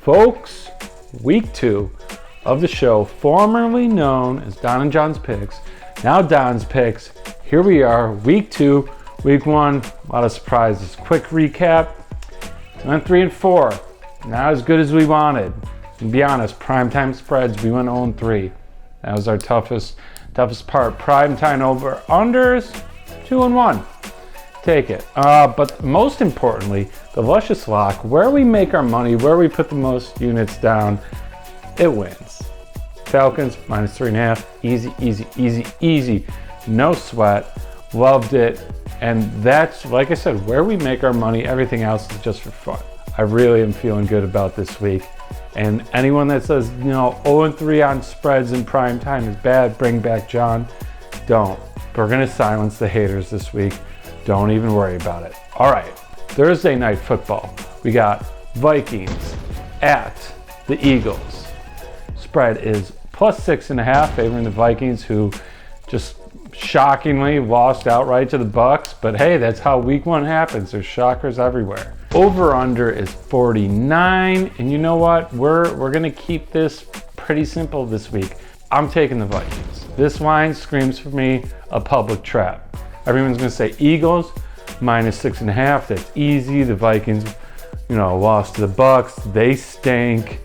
Folks, week 2 of the show, formerly known as Don and John's Picks, now Don's Picks. Here we are, week 2, week 1, a lot of surprises. Quick recap, went 3 and 4, not as good as we wanted. To be honest, primetime spreads, we went 0-3. That was our toughest part. Primetime over unders, 2 and 1. Take it. But most importantly, the luscious lock, where we make our money, where we put the most units down, it wins. Falcons minus 3.5. Easy. No sweat. Loved it. And that's, like I said, where we make our money. Everything else is just for fun. I really am feeling good about this week. And anyone that says, 0-3 on spreads in prime time is bad, bring back John. Don't. We're going to silence the haters this week. Don't even worry about it. All right, Thursday night football. We got Vikings at the Eagles. Spread is plus 6.5, favoring the Vikings, who just shockingly lost outright to the Bucs. But hey, that's how week 1 happens. There's shockers everywhere. Over under is 49, and you know what? We're gonna keep this pretty simple this week. I'm taking the Vikings. This line screams for me a public trap. Everyone's gonna say Eagles minus 6.5. That's easy. The Vikings, lost to the Bucs. They stink.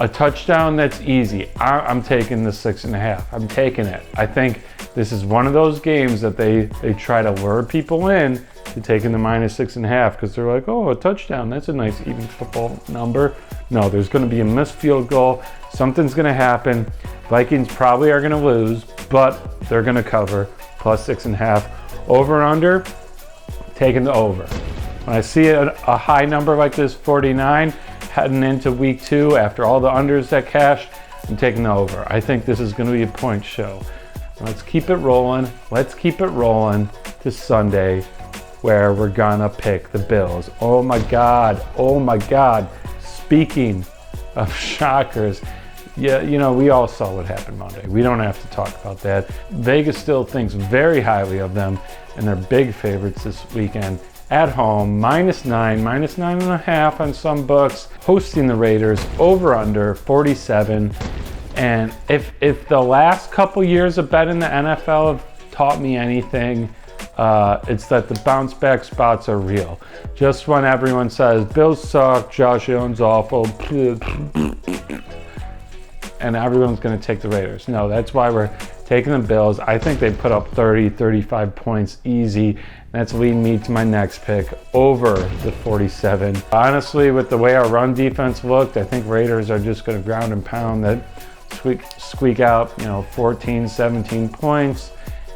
A touchdown, that's easy. I'm taking the 6.5. I'm taking it. I think this is one of those games that they try to lure people in to taking the minus 6.5 because they're like, oh, a touchdown, that's a nice even football number. No, there's going to be a missed field goal. Something's going to happen. Vikings probably are going to lose, but they're going to cover plus 6.5. Over and under, taking the over. When I see a high number like this, 49, heading into week 2 after all the unders that cashed, I'm taking the over. I think this is going to be a point show. Let's keep it rolling. Let's keep it rolling to Sunday, where we're gonna pick the Bills. Oh my God. Speaking of shockers, we all saw what happened Monday. We don't have to talk about that. Vegas still thinks very highly of them, and they're big favorites this weekend. At home, minus 9.5 on some books, hosting the Raiders, over under 47. And if the last couple years of betting in the NFL have taught me anything, it's that the bounce back spots are real. Just when everyone says, Bills suck, Josh Jons awful, and everyone's going to take the Raiders. No, that's why we're taking the Bills. I think they put up 30, 35 points easy. That's leading me to my next pick, over the 47. Honestly, with the way our run defense looked, I think Raiders are just going to ground and pound that, squeak out, 14, 17 points.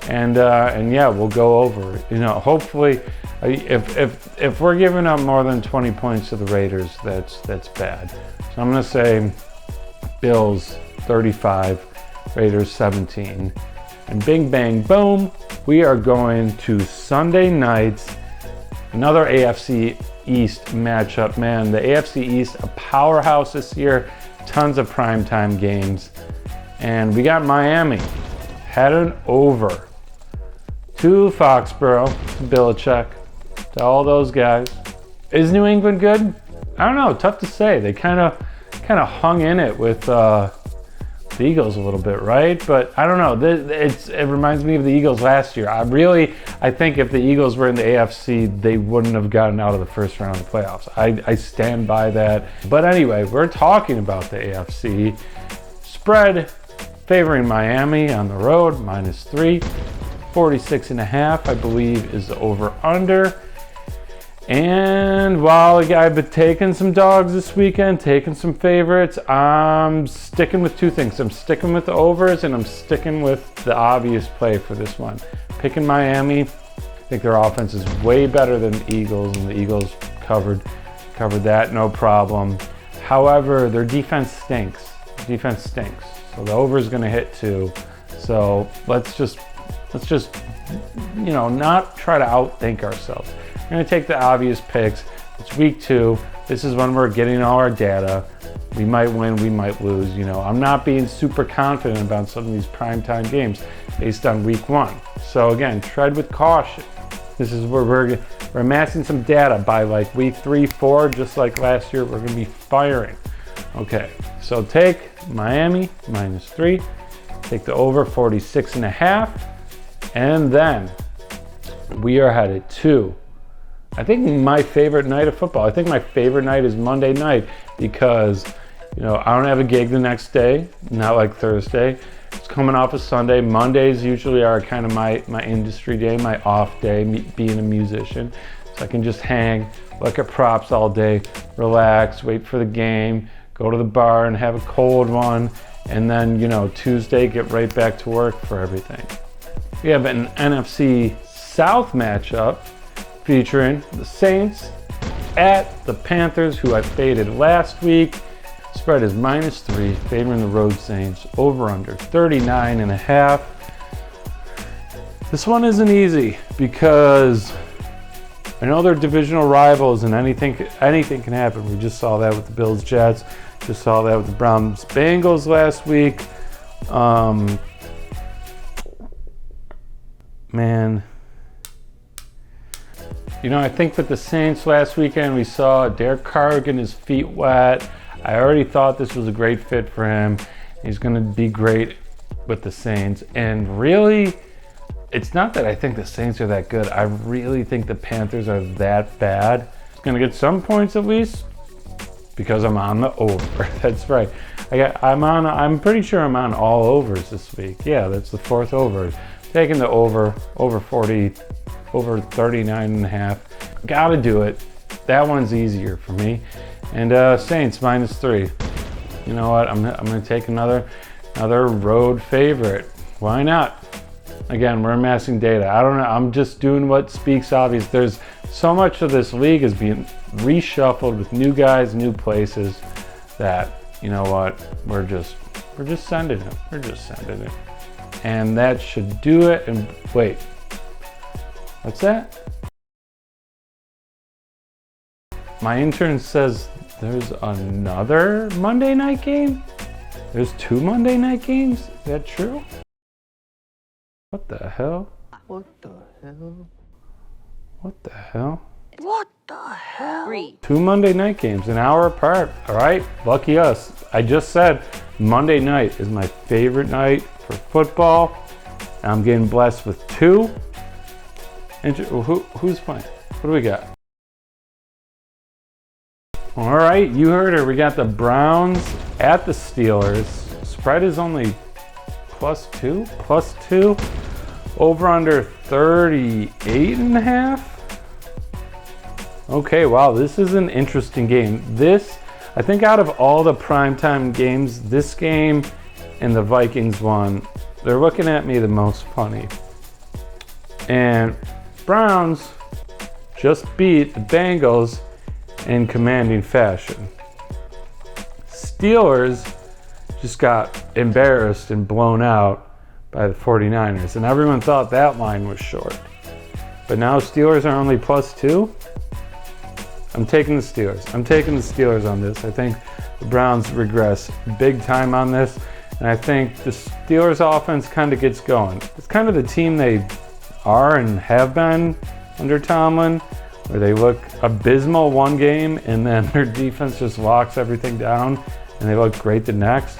And yeah, we'll go over. Hopefully, if we're giving up more than 20 points to the Raiders, that's bad. So I'm going to say Bills 35, Raiders 17. And bing, bang, boom, we are going to Sunday nights, another AFC East matchup. Man, the AFC East, a powerhouse this year, tons of primetime games. And we got Miami heading over to Foxborough, to Belichick, to all those guys. Is New England good? I don't know, tough to say. They kind of hung in it with the Eagles a little bit, right? But I don't know. It reminds me of the Eagles last year. I think if the Eagles were in the AFC, they wouldn't have gotten out of the first round of the playoffs. I stand by that. But anyway, we're talking about the AFC. Spread favoring Miami on the road, minus 3. 46.5, I believe, is the over-under. And while I've been taking some dogs this weekend, taking some favorites, I'm sticking with two things. I'm sticking with the overs, and I'm sticking with the obvious play for this one. Picking Miami. I think their offense is way better than the Eagles, and the Eagles covered that, no problem. However, their defense stinks. So the over is going to hit 2. So let's just not try to outthink ourselves. We're going to take the obvious picks. It's week 2. This is when we're getting all our data. We might win, we might lose. I'm not being super confident about some of these primetime games based on week 1. So again, tread with caution. This is where we're amassing some data by like week 3, 4, just like last year. We're going to be firing. Okay, so take Miami -3, take the over 46.5, and then we are headed to, I think, my favorite night of football. I think my favorite night is Monday night because, you know, I don't have a gig the next day, not like Thursday. It's coming off of Sunday. Mondays usually are kind of my industry day, my off day, being a musician. So I can just hang, look at props all day, relax, wait for the game, go to the bar and have a cold one, and then, you know, Tuesday get right back to work for everything. We have an NFC South matchup featuring the Saints at the Panthers, who I faded last week. Spread is -3, favoring the Road Saints, over under 39.5. This one isn't easy because I know they're divisional rivals and anything can happen. We just saw that with the Bills Jets, just saw that with the Browns Bengals last week. Man, you know, I think with the Saints last weekend, we saw Derek Carr getting his feet wet. I already thought this was a great fit for him. He's going to be great with the Saints. And really, it's not that I think the Saints are that good. I really think the Panthers are that bad. He's going to get some points at least because I'm on the over. That's right. I'm pretty sure I'm on all overs this week. Yeah, that's the 4th over. Taking the over 40, over 39.5. Gotta do it. That one's easier for me. And Saints -3. You know what? I'm gonna take another road favorite. Why not? Again, we're amassing data. I don't know. I'm just doing what speaks obvious. There's so much of this league is being reshuffled with new guys, new places. That, you know what? We're just sending it. We're just sending it. And that should do it. And wait, what's that? My intern says there's another Monday night game? There's 2 Monday night games? Is that true? What the hell? What the hell? What the hell? What the hell? 2 Monday night games, an hour apart. All right, lucky us. I just said Monday night is my favorite night for football. I'm getting blessed with 2. Who's playing? What do we got? All right, you heard her. We got the Browns at the Steelers. Spread is only +2. Over under 38.5. Okay, wow, this is an interesting game. This, I think out of all the primetime games, this game and the Vikings one, they're looking at me the most funny. And Browns just beat the Bengals in commanding fashion. Steelers just got embarrassed and blown out by the 49ers, and everyone thought that line was short. But now Steelers are only +2. I'm taking the Steelers. I'm taking the Steelers on this. I think the Browns regress big time on this, and I think the Steelers offense kind of gets going. It's kind of the team they are and have been under Tomlin, where they look abysmal one game and then their defense just locks everything down and they look great the next.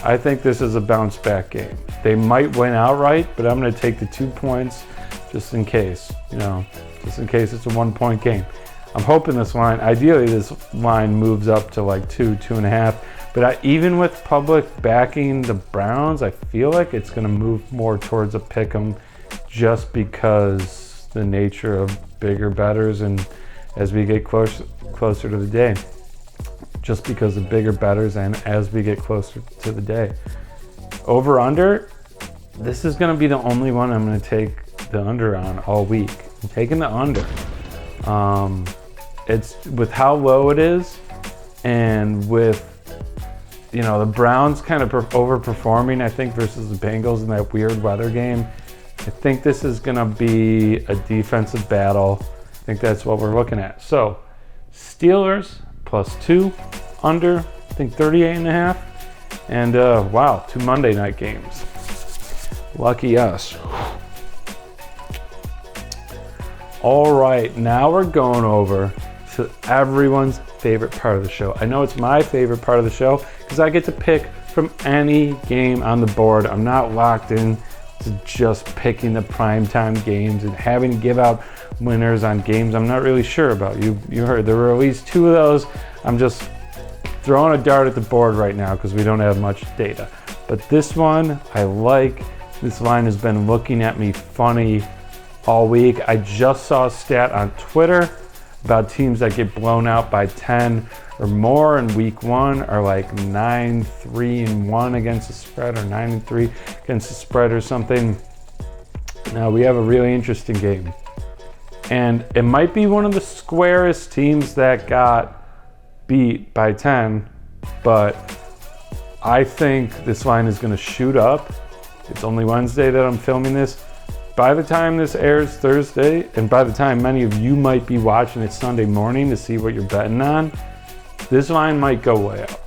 I think this is a bounce back game. They might win outright, but I'm going to take the 2 points just in case, just in case it's a 1-point game. I'm hoping this line, ideally this line moves up to like 2.5, but even with public backing the Browns, I feel like it's going to move more towards a pick 'em just because the nature of bigger bettors, and as we get closer to the day, just because of bigger bettors and as we get closer to the day. Over under, this is going to be the only one I'm going to take the under on all week. I'm taking the under. It's with how low it is, and with the Browns kind of overperforming, I think, versus the Bengals in that weird weather game. I think this is going to be a defensive battle. I think that's what we're looking at. So, Steelers +2, under, I think 38.5. And wow, 2 Monday night games. Lucky us. All right, now we're going over to everyone's favorite part of the show. I know it's my favorite part of the show because I get to pick from any game on the board. I'm not locked in to just picking the primetime games and having to give out winners on games I'm not really sure about. You heard there were at least 2 of those. I'm just throwing a dart at the board right now because we don't have much data. But this one, I like. This line has been looking at me funny all week. I just saw a stat on Twitter about teams that get blown out by 10 or more in week 1 are like 9-3-1 against the spread, or 9-3 against the spread or something. Now we have a really interesting game. And it might be one of the squarest teams that got beat by 10, but I think this line is going to shoot up. It's only Wednesday that I'm filming this. By the time this airs Thursday, and by the time many of you might be watching it Sunday morning to see what you're betting on, this line might go way up.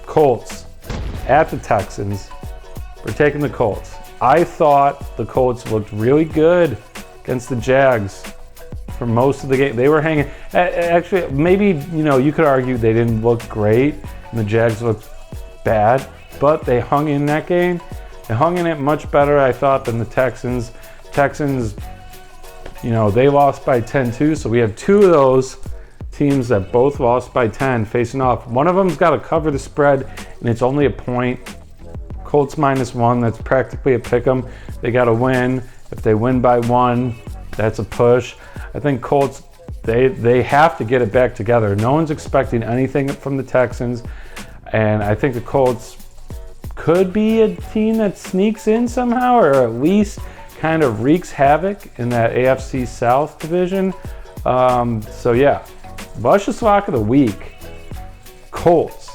Colts at the Texans. We're taking the Colts. I thought the Colts looked really good against the Jags for most of the game. They were hanging. Actually, maybe, you could argue they didn't look great and the Jags looked bad, but they hung in that game. They hung in it much better, I thought, than the Texans. Texans, they lost by 10 too, so we have 2 of those teams that both lost by 10 facing off. One of them's got to cover the spread, and it's only a point. Colts -1, that's practically a pick 'em. They got to win. If they win by 1, that's a push. I think Colts, they have to get it back together. No one's expecting anything from the Texans, and I think the Colts could be a team that sneaks in somehow, or at least kind of wreaks havoc in that AFC South division. So yeah, luscious lock of the week. Colts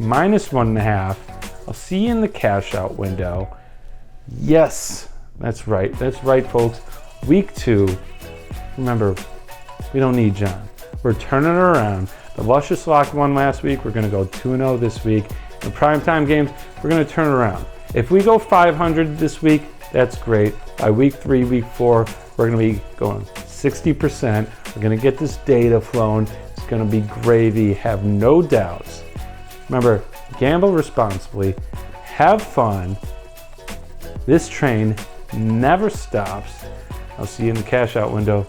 -1.5. I'll see you in the cash out window. Yes, that's right, folks. Week 2. Remember, we don't need John. We're turning it around. The luscious lock won last week. We're going to go 2-0 this week. The primetime games, we're going to turn around. If we go 500 this week, that's great. By week 3, week 4, we're going to be going 60%. We're going to get this data flowing. It's going to be gravy. Have no doubts. Remember, gamble responsibly. Have fun. This train never stops. I'll see you in the cash out window.